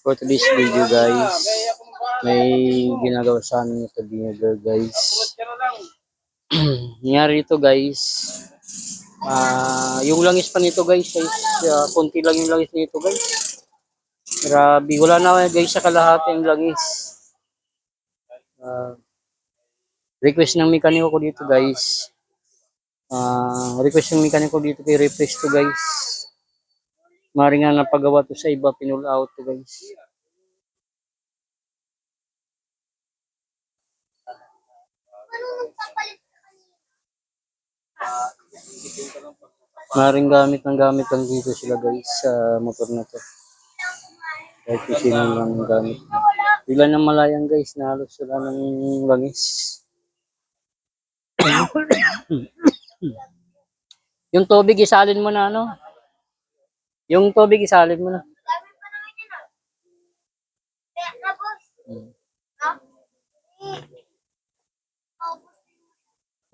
For today's video guys, may ginagawa sa amin ito vinegar guys. Nangyari ito guys, yung langis pa nito guys, konti lang yung langis nito guys. Grabe, wala na guys sa kalahati yung langis. Request ng mekaniko ko dito guys. Request ng mekaniko dito kay replace to guys. Mari nga napagawa to sa iba, pinull out to guys. Maring gamit lang dito sila guys sa motor na to. Kahit kung sino lang ang gamit. Bigla ng malayang guys, na halos wala ng langis. Yung tubig isalin mo na ano? Yung tubig isalin mo na.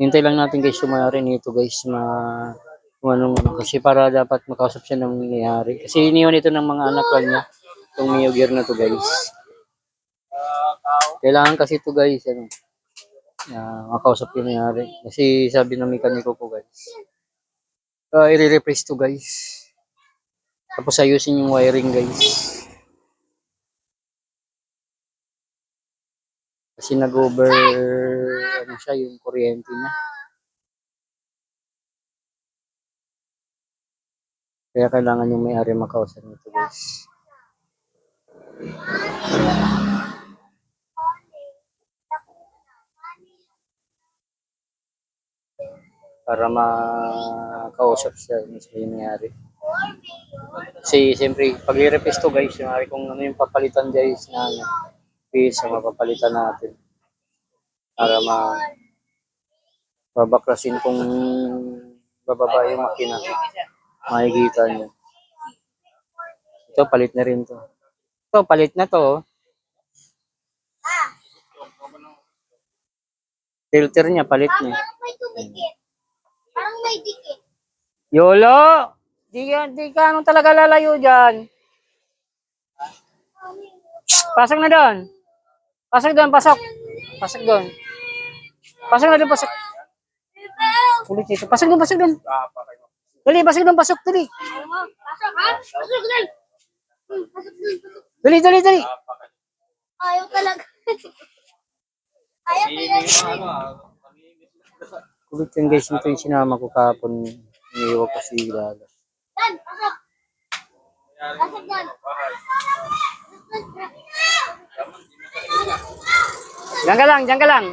Hintay lang natin guys sumari nito guys kasi para dapat makausap siya ng nangyayari. Kasi iniwan ito ng mga anak lang niya. Itong Mio Gear na to guys. Kailangan kasi ito guys makausap yung nangyayari. Kasi sabi ng mekaniko ko guys. I-replace to guys. Tapos ayusin yung wiring guys. Kasi nag-over siya yung kuryente niya. Kaya kailangan yung may-ari makausap nito guys. Para makausap siya mismo yung nangyari. Kasi siyempre pag i-replace to guys, kung ano yung papalitan guys na piece na mapapalitan natin. Para babaklasin kung bababa yung makina. Makikita nyo. Ito, palit na rin to. Ito, palit na to. Filter niya, palit na. Parang may dikit. Yolo! Di ka ano talaga lalayo dyan. Pasok na doon. Pasok doon, pasok. Pasok doon. Pasok na doon, pasok. Ulit ito. Pasok doon, pasok doon. Dali, pasok doon, pasok. Dali. Pasok ha? Pasok doon. Pasok doon. Dali, dali, dali. Ayaw talaga. Ayaw talaga. Ulit yan guys, ito yung sinama ko kahapon. Iniiwan ko si Lala. Dan, pasok. Pasok dan. Diyan ka lang, diyan ka lang.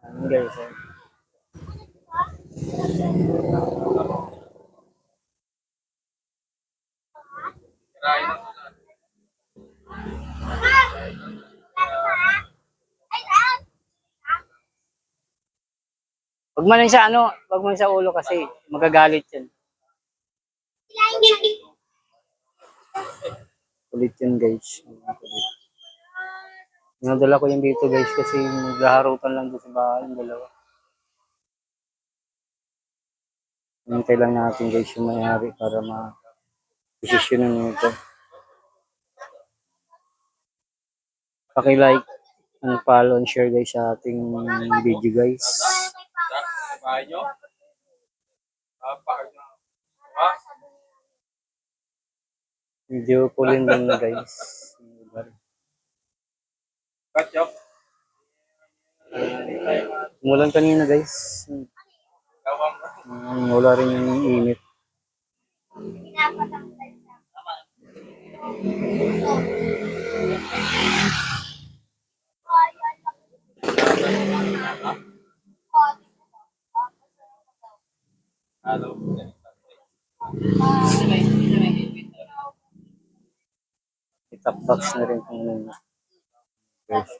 Ayan guys. Wag man sa wag man sa ulo kasi magagalit yan. Kulit yan guys. Nadala ko yung dito guys kasi maghaharutan lang doon sa bahay yung dalawa. Hintay lang natin guys yung mayari para ma-posisyonan nito. Paki-like, follow and share guys sa ating video guys. Video pulin lang guys. Umulan kanina guys. Wala rin yung init. Itap box na rin kung ano. Guys.